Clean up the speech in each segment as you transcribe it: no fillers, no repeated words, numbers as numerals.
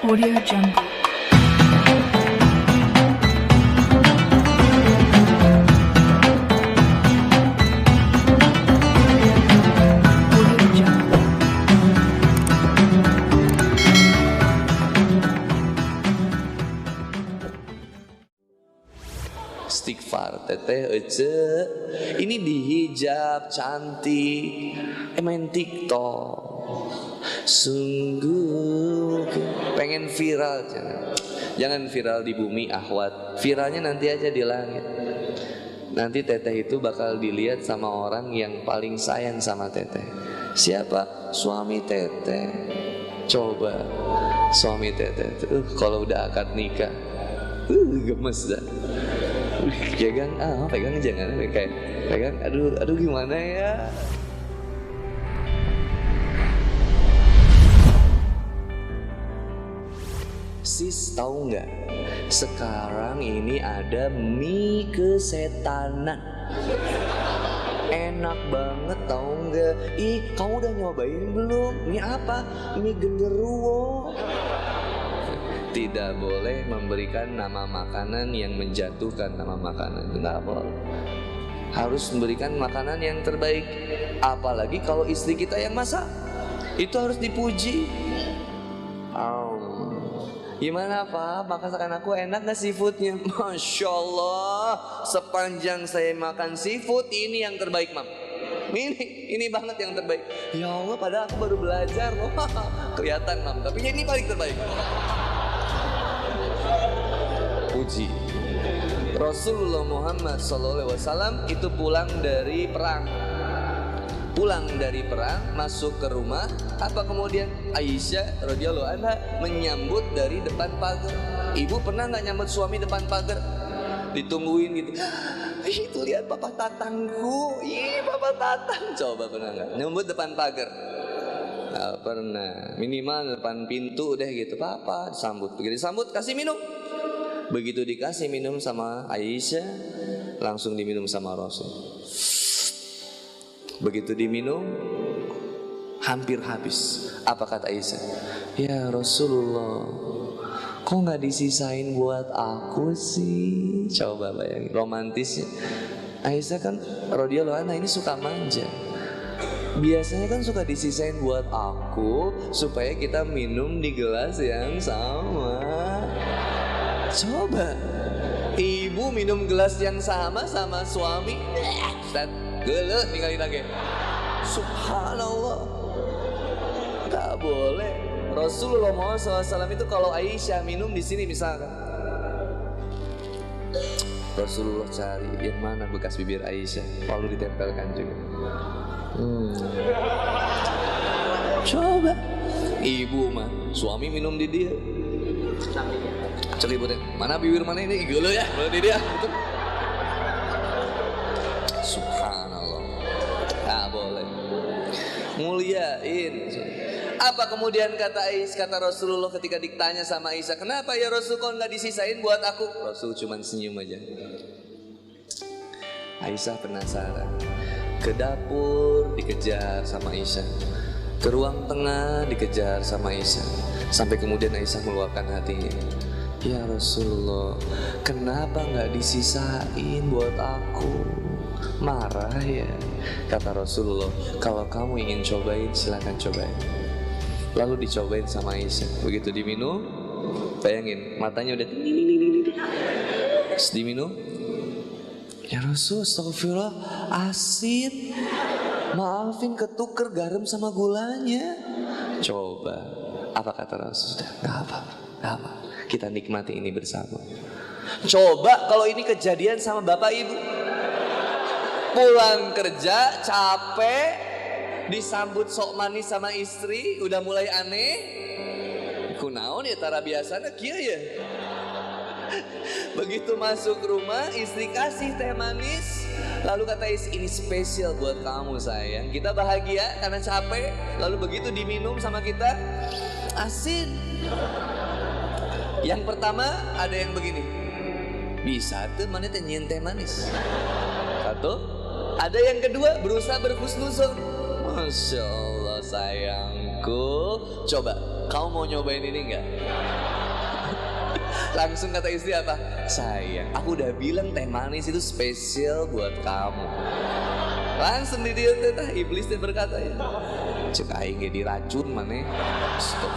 Audio Jungle. Audio Jungle. Istighfar teteh ece. Ini dihijab cantik, main TikTok. Sungguh pengen viral, jangan viral di bumi ahwat, viralnya nanti aja di langit. Nanti teteh itu bakal dilihat sama orang yang paling sayang sama teteh. Siapa? Suami teteh. Coba suami teteh kalau udah akad nikah, gemes dah. Pegang jangan kayak pegang. Aduh gimana ya? Sis tahu nggak? Sekarang ini ada mie kesetanan. Enak banget tahu nggak? Ih, kamu udah nyobain belum? Mie apa? Mie genderuwo. Tidak boleh memberikan nama makanan yang menjatuhkan nama makanan. Nggak boleh. Harus memberikan makanan yang terbaik. Apalagi kalau istri kita yang masak, itu harus dipuji. Gimana Pak? Masakan aku enak gak seafoodnya? Masya Allah, sepanjang saya makan seafood ini yang terbaik Mam. Ini banget yang terbaik. Ya Allah, padahal aku baru belajar loh. Kelihatan Mam, tapi ini paling terbaik. Puji. Rasulullah Muhammad SAW itu pulang dari perang. Masuk ke rumah. Apa kemudian? Aisyah radhiyallahu anha menyambut dari depan pagar. Ibu pernah nggak nyambut suami depan pagar? Ditungguin gitu. Itu lihat papa tatangku. Papa tatang. Coba pernah nggak nyambut depan pagar? Nggak pernah. Minimal depan pintu deh gitu. Papa disambut. Begitu disambut kasih minum. Begitu dikasih minum sama Aisyah, langsung diminum sama Rasul. Begitu diminum, hampir habis. Apa kata Aisyah? Ya Rasulullah, kok gak disisain buat aku sih? Coba bayangin, romantisnya. Aisyah kan radhiyallahu anha ini suka manja. Biasanya kan suka disisain buat aku, supaya kita minum di gelas yang sama. Coba, ibu minum gelas yang sama suami, gelet tinggalin lagi. Subhanallah, gak boleh. Rasulullah SAW itu kalau Aisyah minum di sini misalkan, Rasulullah cari yang mana bekas bibir Aisyah, lalu ditempelkan juga. Coba, ibu mah suami minum di dia, celibutnya mana bibir mana ini, gelet ya, gelet di dia. Betul. Subhanallah, tak boleh. Muliain. Apa kemudian kata Rasulullah ketika ditanya sama Aisyah, kenapa ya Rasul kok nggak disisain buat aku? Rasul cuma senyum aja. Aisyah penasaran. Ke dapur dikejar sama Aisyah, ke ruang tengah dikejar sama Aisyah, sampai kemudian Aisyah meluapkan hatinya. Ya Rasulullah, kenapa nggak disisain buat aku? Marah ya? Kata Rasulullah, kalau kamu ingin cobain silakan cobain. Lalu dicobain sama Aisyah. Begitu diminum, bayangin matanya udah diminum. Ya Rasul, astagfirullah, asin. Maafin ketuker garam sama gulanya. Coba, apa kata Rasul? Gak apa, kita nikmati ini bersama. Coba kalau ini kejadian sama bapak ibu, pulang kerja capek, disambut sok manis sama istri, udah mulai aneh. Kunaon ya tara biasana kieu ya. Begitu masuk rumah, istri kasih teh manis, lalu kata istri, ini spesial buat kamu sayang. Kita bahagia karena capek. Lalu begitu diminum sama kita, asin. Yang pertama ada yang begini, bisa tuh mana teh nyian teh manis. Satu. Ada yang kedua berusaha berhusnuzon. Masya Allah sayangku. Coba kamu mau nyobain ini enggak? Langsung kata istri apa? Sayang, aku udah bilang teh manis itu spesial buat kamu. Langsung di dia teh iblis teh berkata ya. Cek aing ge diracun maneh. Stop.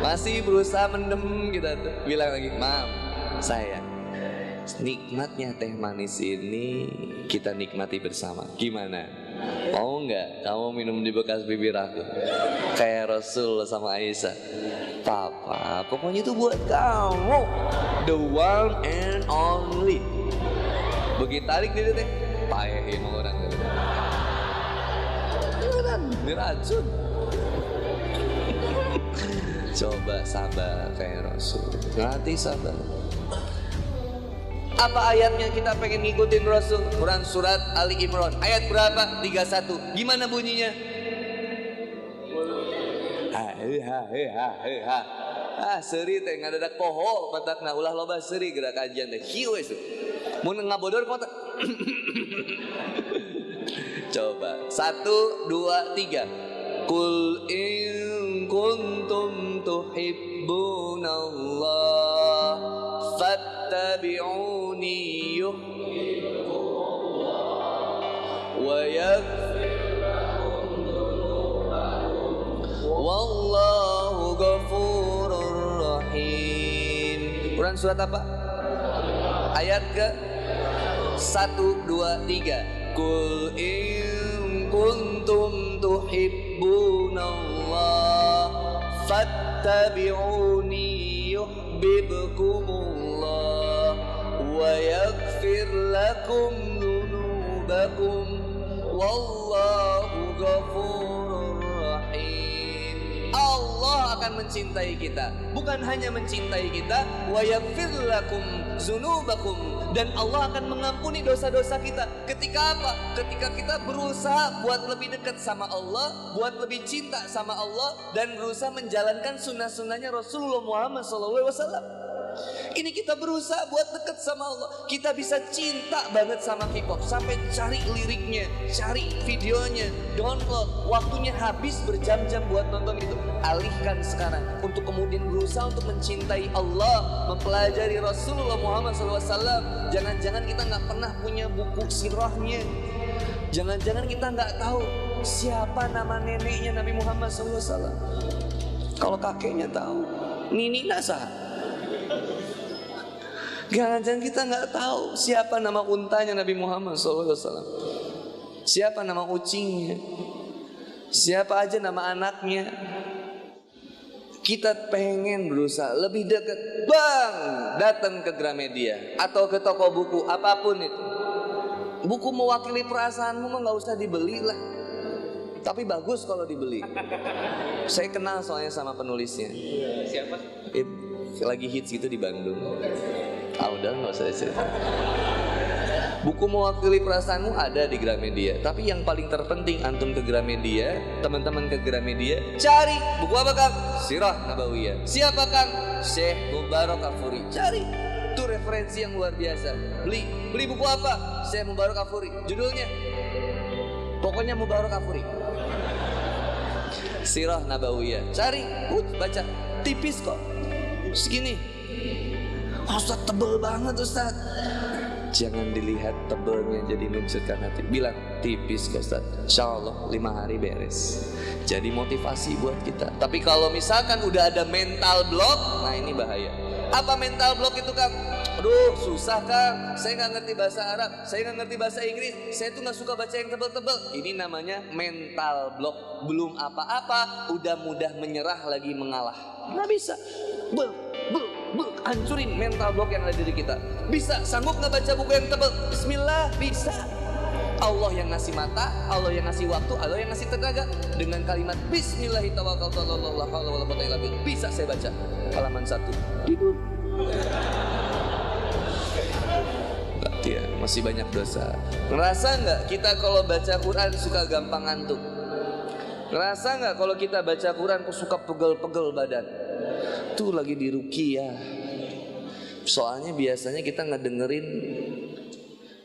Masih berusaha mendem kita tuh. Bilang lagi, "Mam, sayang, nikmatnya teh manis ini kita nikmati bersama. Gimana? Mau nggak kamu minum di bekas bibir aku? Kayak Rasul sama Aisyah. Papa, pokoknya itu buat kamu. The one and only." Begitu tarik dia teh, pahehin orang gitu. Ini racun. Coba sabar kayak Rasul. Nanti sabar. Apa ayatnya kita pengen ngikutin Rasul? Quran surat Ali Imran ayat berapa? 31. Gimana bunyinya? Seri teh ngadadak poho matakna ulah loba seri gerak kajian teh. Hiu we. Mun ngabodor kota. Coba 1, 2, 3. Qul in kuntum tuhibbunallah fattabi'uni wa yaghfir lakum dhunubakum wallahu ghafurur rahim. Quran surat apa? Ayat ke 1, 2, 3. Qul in kuntum tuhibbunallah fattabi'uni yuhibbukumullah wa yaghfir lakum dhunubakum wallahu ghafurur rahim. Allah akan mencintai kita, bukan hanya mencintai kita, wa yaghfir lakum dzunubakum, dan Allah akan mengampuni dosa-dosa kita. Ketika apa? Ketika kita berusaha buat lebih dekat sama Allah, buat lebih cinta sama Allah, dan berusaha menjalankan sunnah-sunnahnya Rasulullah Muhammad SAW. Ini kita berusaha buat dekat sama Allah. Kita bisa cinta banget sama K-pop sampai cari liriknya, cari videonya, download, waktunya habis berjam-jam buat nonton itu. Alihkan sekarang untuk kemudian berusaha untuk mencintai Allah, mempelajari Rasulullah Muhammad SAW. Jangan-jangan kita nggak pernah punya buku sirahnya. Jangan-jangan kita nggak tahu siapa nama neneknya Nabi Muhammad SAW. Kalau kakeknya tahu, Nini Nasa. Jangan-jangan kita nggak tahu siapa nama untanya Nabi Muhammad SAW, siapa nama kucingnya, siapa aja nama anaknya. Kita pengen berusaha lebih dekat, bang, datang ke Gramedia atau ke toko buku apapun itu. Buku mewakili perasaanmu mah nggak usah dibeli lah, tapi bagus kalau dibeli. Saya kenal soalnya sama penulisnya. Siapa? Lagi hits gitu di Bandung. Udah nggak usah cerita. Buku mewakili perasaanmu ada di Gramedia. Tapi yang paling terpenting, antum ke Gramedia, teman-teman ke Gramedia, cari buku apa Kang? Sirah Nabawiyah. Siapa Kang? Syekh Mubarak Kafuri. Cari, itu referensi yang luar biasa. Beli buku apa? Syekh Mubarak Kafuri. Judulnya, pokoknya Mubarak Kafuri. Sirah Nabawiyah. Cari, baca. Tipis kok, segini. Ustaz tebel banget Ustaz. Jangan dilihat tebelnya jadi mencurkan hati. Bilang tipis kok Ustaz, insyaallah 5 hari beres. Jadi motivasi buat kita. Tapi kalau misalkan udah ada mental block, nah ini bahaya. Apa mental block itu Kang? Aduh susah Kang, saya gak ngerti bahasa Arab, saya gak ngerti bahasa Inggris, saya tuh gak suka baca yang tebel-tebel. Ini namanya mental block. Belum apa-apa udah mudah menyerah lagi mengalah. Nggak bisa. Hancurin mental block yang ada di diri kita. Bisa, sanggup nggak baca buku yang tebal? Bismillah, bisa. Allah yang ngasih mata, Allah yang ngasih waktu, Allah yang ngasih tenaga. Dengan kalimat Bismillahirrahmanirrahim bisa saya baca halaman 1. Tidur. Ya, masih banyak dosa. Ngerasa nggak kita kalau baca Quran suka gampang ngantuk? Ngerasa nggak kalau kita baca Quran kok suka pegel-pegel badan? Tuh lagi di ruqyah. Soalnya biasanya kita ngedengerin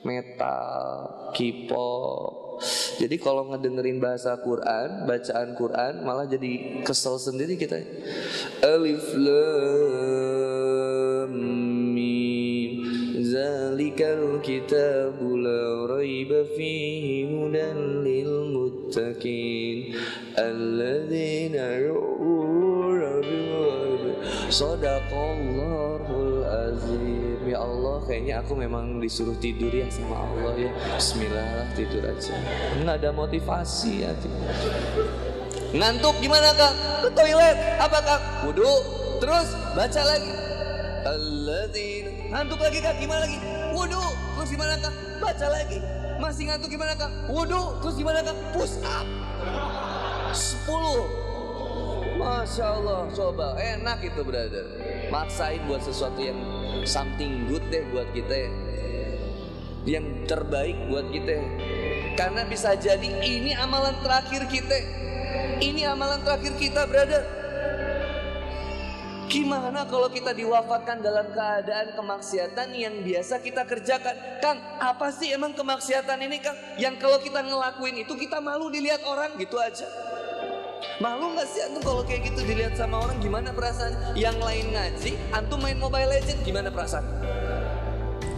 metal, K-pop, Jadi kalau ngedengerin bahasa Quran, bacaan Quran, malah jadi kesel sendiri kita. Alif Lam Mim, zalikal kitabu la raiba fihi hudan lil muttaqin alladzina yu'minuna bil ghaib. Shadaqallahul azim. Ya Allah, kayaknya aku memang disuruh tidur ya sama Allah ya. Bismillah, tidur aja. Nggak ada motivasi ya. Ngantuk gimana Kang? Ke toilet. Apa Kang? Wudu. Terus baca lagi. Alladzina. Ngantuk lagi Kang, gimana lagi? Wudu. Terus gimana Kang? Baca lagi. Masih ngantuk gimana Kang? Wudu. Terus gimana Kang? Push up 10. Masya Allah, coba enak itu brother. Maksain buat sesuatu yang something good deh buat kita ya. Yang terbaik buat kita. Karena bisa jadi ini amalan terakhir kita. Ini amalan terakhir kita brother. Gimana kalau kita diwafatkan dalam keadaan kemaksiatan yang biasa kita kerjakan? Kang, apa sih emang kemaksiatan ini Kang? Yang kalau kita ngelakuin itu kita malu dilihat orang gitu aja. Malu gak sih antum kalau kayak gitu dilihat sama orang? Gimana perasaan? Yang lain ngaji, antum main Mobile Legends, gimana perasaan?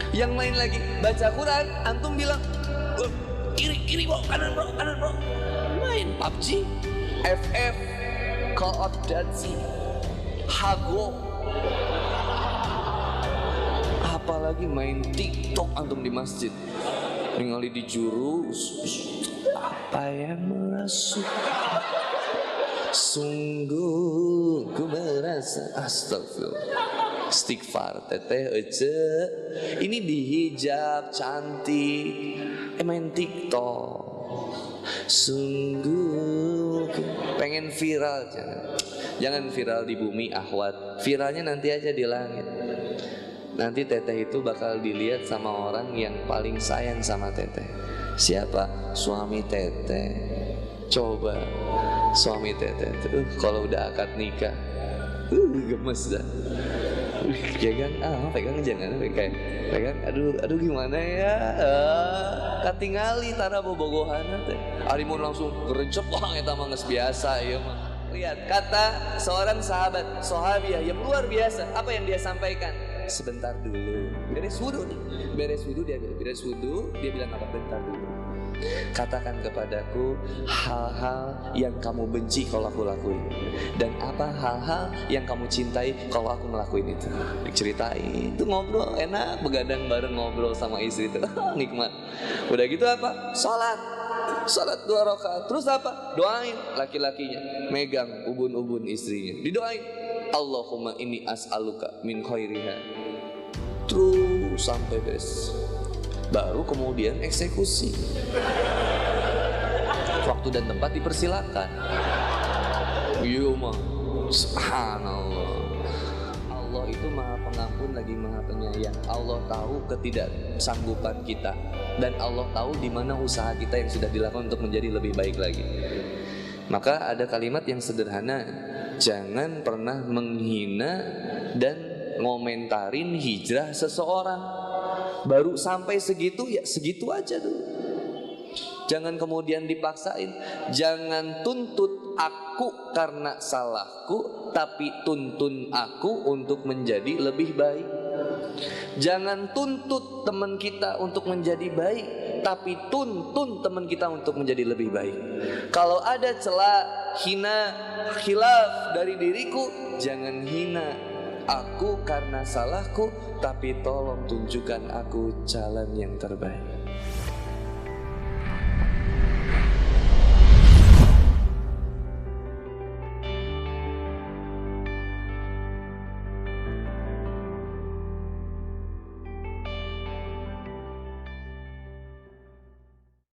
Yang lain lagi baca Quran, antum bilang kiri bro, kanan bro. Main PUBG, FF, Call of Duty, Hago, apalagi main TikTok antum di masjid, ningali di jurus. Apa yang merasuk? Sungguh ku merasa astagfirullah. Istighfar teteh aja. Ini dihijab cantik, main TikTok. Sungguh pengen viral. Jangan viral di bumi ahwat. Viralnya nanti aja di langit. Nanti teteh itu bakal dilihat sama orang yang paling sayang sama teteh. Siapa? Suami teteh. Coba suami teteh tuh kalau udah akad nikah gemes dah. Ya kan, pegang jangan pegang. Aduh gimana ya? Katingali tanah bobogohan teh. Ari mun langsung gerecep wah eta mah geus biasa ieu mah. Lihat kata seorang sahabiah yang luar biasa. Apa yang dia sampaikan? Sebentar dulu. Beres wudu dia bilang apa? Bentar dulu. Katakan kepadaku hal-hal yang kamu benci kalau aku lakuin, dan apa hal-hal yang kamu cintai kalau aku ngelakuin itu. Diceritain itu, ngobrol enak, begadang bareng ngobrol sama istri itu nikmat. Udah gitu apa? Salat 2 rakaat. Terus apa? Doain laki-lakinya, megang ubun-ubun istrinya, didoain. Allahumma inni as'aluka min khairiha. Terus sampai beres. Baru kemudian eksekusi. Waktu dan tempat dipersilakan. Iya mah. Subhanallah. Allah itu maha pengampun lagi maha penyayang. Allah tahu ketidaksanggupan kita, dan Allah tahu di mana usaha kita yang sudah dilakukan untuk menjadi lebih baik lagi. Maka ada kalimat yang sederhana, jangan pernah menghina dan ngomentarin hijrah seseorang. Baru sampai segitu ya segitu aja dulu. Jangan kemudian dipaksain. Jangan tuntut aku karena salahku, tapi tuntun aku untuk menjadi lebih baik. Jangan tuntut teman kita untuk menjadi baik, tapi tuntun teman kita untuk menjadi lebih baik. Kalau ada celah, hina, khilaf dari diriku, jangan hina aku karena salahku, tapi tolong tunjukkan aku jalan yang terbaik.